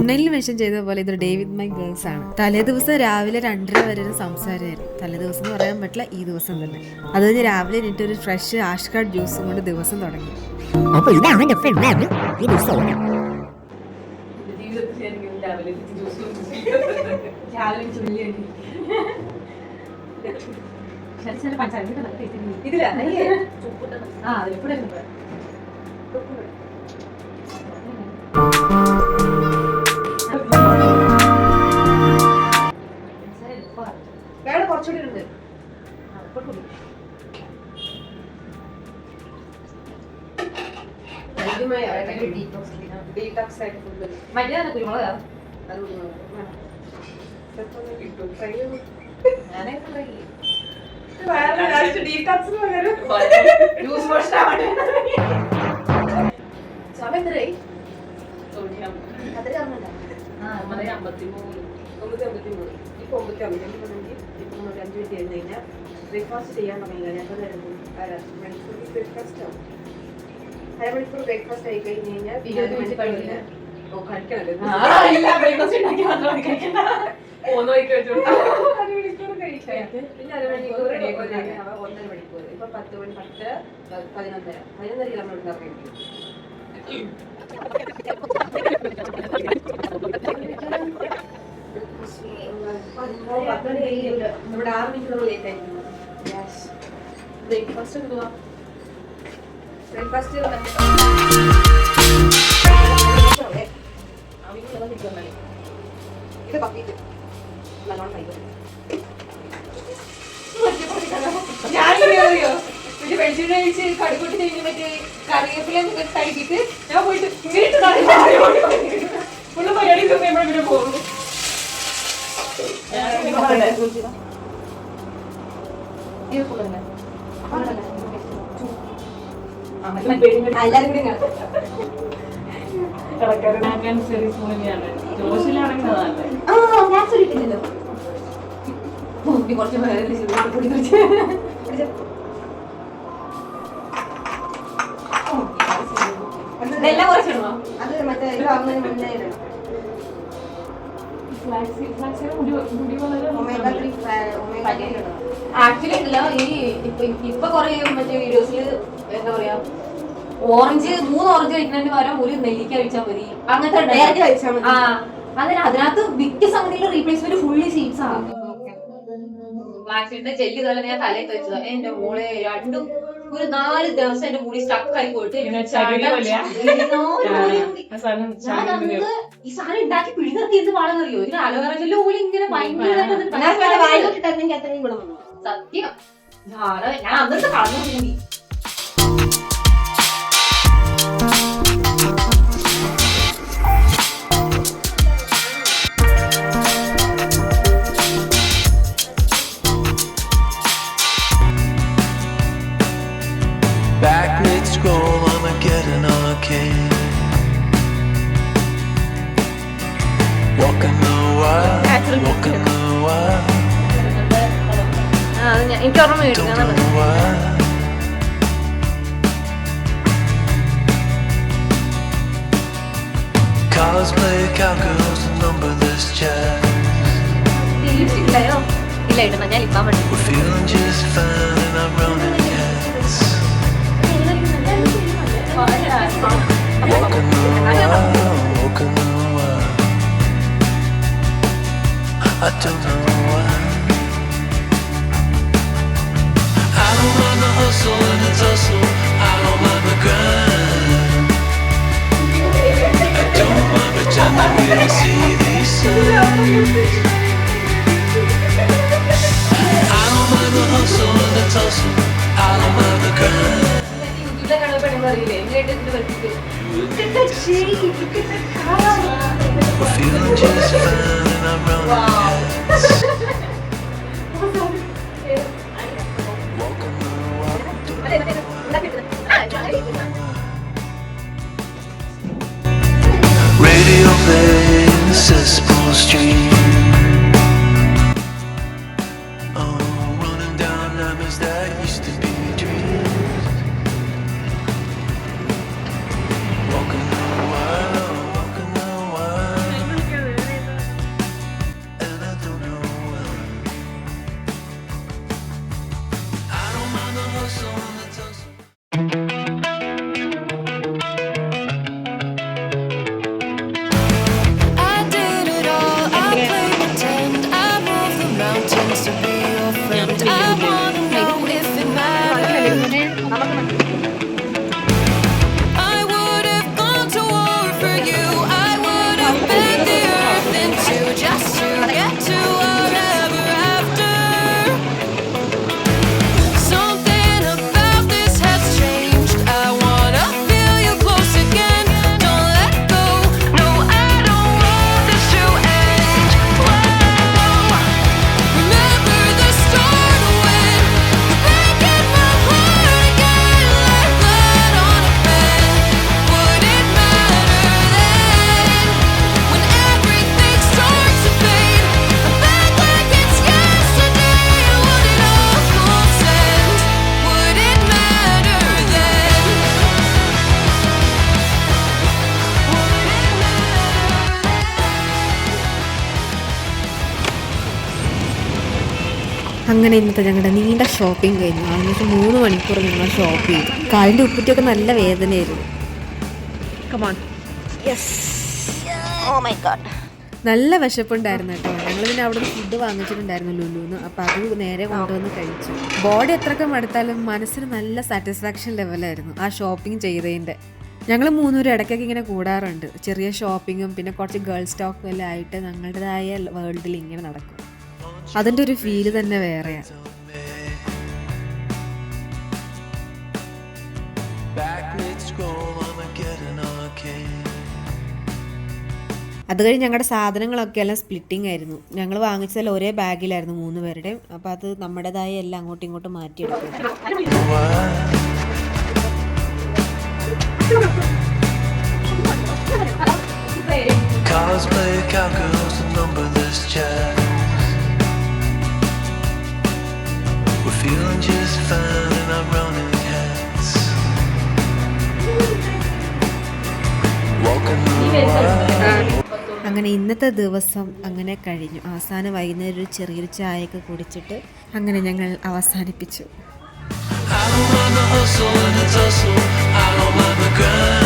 തമ്മിൽ മെൻഷൻ ചെയ്ത പോലെ ഇതൊരു ഡേ വിത്ത് മൈ ഗേൾസ് ആണ്. തലേ ദിവസം രാവിലെ 2:30 വരെ ഒരു സംസാരമായിരുന്നു. തലേ ദിവസം എന്ന് പറയാൻ പറ്റില്ല, ഈ ദിവസം തന്നെ. അത് കഴിഞ്ഞ് രാവിലെ എണീറ്റ് ഒരു ഫ്രഷ് ആഷ്കാർഡ് ജ്യൂസും കൊണ്ട് ദിവസം തുടങ്ങി. കുറച്ചുകൂടി ഉണ്ട്. ഡീടോക്സ് ആയിട്ട് ഫുഡ് മര്യാദ കുരുമുളക് അത് ബ്രേക്ക്ഫാസ്റ്റ് ചെയ്യാൻ തുടങ്ങിയില്ല. അരമണിക്കൂർ ബ്രേക്ക്ഫാസ്റ്റ് ആയി കഴിഞ്ഞ് കഴിഞ്ഞാൽ 20 മിനിറ്റ് കഴിഞ്ഞില്ല. ഓ കഴിക്കണല്ലോ, അരമണിക്കൂർ കഴിക്കാം. പിന്നെ അരമണിക്കൂർ 1.5 മണിക്കൂർ. ഇപ്പൊ 10 മണി 10 11:30 നമ്മൾ ഇറങ്ങി. നമ്മുടെ 6 മിനിറ്റ് ലേറ്റ് ആയിരിക്കും. ബ്രേക്ക്ഫാസ്റ്റ് എന്തുവാ? ബ്രേക്ക്ഫാസ്റ്റ് ഇത് പത്തിട്ട് നല്ലോണം കഴിക്കും. ഞാനിറിയോ പിന്നെ വെളിച്ചെണ്ണ ഒഴിച്ച് കടുകൂട്ടി കഴിഞ്ഞ് മറ്റേ കറിവേപ്പില കഴിക്കിട്ട് ഞാൻ പോയിട്ട് ഉള്ള പരിപാടി ഇവിടെ പോകുന്നു. അത് മറ്റേ ഇതാവുന്നതിന് മുന്നേ ആക്ച്വലി ഉണ്ടല്ലോ ഈ ഇപ്പൊ കൊറേ മറ്റേ വീഡിയോസിൽ എന്താ പറയാ, 3 ഓറഞ്ച് കഴിക്കുന്നതിന് പകരം ഒരു നെല്ലിക്ക കഴിച്ചാൽ മതി, അങ്ങനത്തെ കഴിച്ചാൽ മതി. അതിനകത്ത് മിക്ക സംഗതികളുടെ റീപ്ലേസ്മെന്റ് ഫുള്ളി സീഡ്സ് ആണ്. ഫ്ലാക്സീഡിന്റെ ജെല്ലി പോലെ ഞാൻ തലയിൽ വെച്ചത്. എന്റെ മോളെ രണ്ടും ഒരു 4 ദിവസം എന്റെ മുടി സ്റ്റക്ക് ആയി പോയിട്ട് ഈ സാധനം ഉണ്ടാക്കി പിഴുന്നത്തി എന്ത് പാടെന്നറിയോ? ഇങ്ങനെ അലോവേറ പോലെ ഇങ്ങനെ ഭയങ്കര സത്യം. ഞാൻ അന്നത്തെ കളഞ്ഞു കൂടി. Back mid-scroll, I'ma get an arcade. Walking the wild, walking the wild. Don't know why. Cosplay cowgirls and numberless chats. We're feeling just fine and I'm running cats. Walking the wild, walking the wild. I don't know why. I don't mind the hustle and the tussle. I don't mind the grind. I don't mind pretending we don't see these signs. I don't mind the hustle and the tussle. I don't mind the grind. We're feeling just fine and I'm running cats. Walking the wild. Radio playing the cesspool stream. Oh, running down numbers that used to be dreams. Walking the wild, walking the wild. mountains to be your friend. I wanna know if it matters. I would have gone to war for you. I would have bent the earth in two just to get to our ever after. Something about this has changed. I wanna feel you close again. Don't let go. No, I don't want this to end. Whoa. Remember the start when you're breaking my heart again, like blood on a pen. Would it matter then when everything starts to fade? I'm back like it's yesterday. Would it all consent? Would it matter then? അങ്ങനെ ഇന്നത്തെ ഞങ്ങളുടെ നീണ്ട shopping കഴിഞ്ഞു. ആദ്യത്തെ 3 മണിക്കൂർ ഞങ്ങൾ shop ചെയ്തു. കാലിൻ്റെ ഉപ്പിറ്റൊക്കെ നല്ല വേദനയായിരുന്നു. നല്ല വിശപ്പുണ്ടായിരുന്നു കേട്ടോ. ഞങ്ങൾ പിന്നെ അവിടെ നിന്ന് ഫുഡ് വാങ്ങിച്ചിട്ടുണ്ടായിരുന്നു ലുലുന്ന്. അപ്പോൾ അത് നേരെ കൊണ്ടുവന്ന് കഴിച്ചു. ബോഡി എത്രയൊക്കെ മടുത്താലും മനസ്സിന് നല്ല സാറ്റിസ്ഫാക്ഷൻ ലെവലായിരുന്നു ആ ഷോപ്പിംഗ് ചെയ്തതിൻ്റെ. ഞങ്ങൾ 3 പേരും ഇടയ്ക്കൊക്കെ ഇങ്ങനെ കൂടാറുണ്ട്. ചെറിയ ഷോപ്പിങ്ങും പിന്നെ കുറച്ച് ഗേൾസ് ടോക്കും എല്ലാം ആയിട്ട് ഞങ്ങളുടേതായ വേൾഡിൽ ഇങ്ങനെ നടക്കും. അതിൻ്റെ ഒരു ഫീല് തന്നെ വേറെയാണ്. Back mid-scroll, I'ma get an arcade. അത് കഴിഞ്ഞ് ഞങ്ങളുടെ സാധനങ്ങളൊക്കെ എല്ലാം സ്പ്ലിറ്റിംഗ് ആയിരുന്നു. ഞങ്ങൾ വാങ്ങിച്ചതെല്ലാം ഒരേ ബാഗിലായിരുന്നു 3 പേരുടെയും. അപ്പോൾ അത് നമ്മുടേതായ എല്ലാം അങ്ങോട്ടും ഇങ്ങോട്ടും മാറ്റിയെടുക്കും. Cosplay cowgirls and numberless chat. We're feeling just fine in our running hats. Walking around. അങ്ങനെ ഇന്നത്തെ ദിവസം അങ്ങനെ കഴിഞ്ഞു. അവസാനം വൈകുന്നേരം ഒരു ചെറിയൊരു ചായയൊക്കെ കുടിച്ചിട്ട് അങ്ങനെ ഞങ്ങൾ അവസാനിപ്പിച്ചു. I don't mind the hustle and the tussle. I don't mind the grind.